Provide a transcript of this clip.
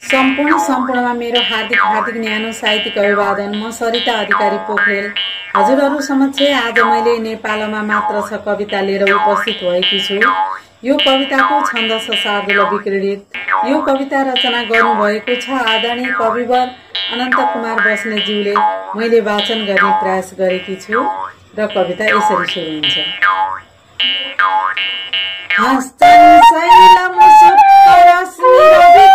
सम्पूर्णमा मेरो हार्दिक न्यानो साहित्यिक अभिवादन। म सरिता अधिकारी पोखरेल हजुरहरू समक्ष आज मैले नेपालमा मात्र छ कविता लिएर उपस्थित भएकी छु। यो कविताको छन्द शार्दूल विक्रीडित। यो कविता रचना गर्नुभएको छ आदरणीय कविवर अनन्त कुमार बस्नेतज्यूले। मैले वाचन गर्ने प्रयास गरेकी छु र कविता यसरी सुरु हुन्छ। हस्तन शैल मुसुक रश्मि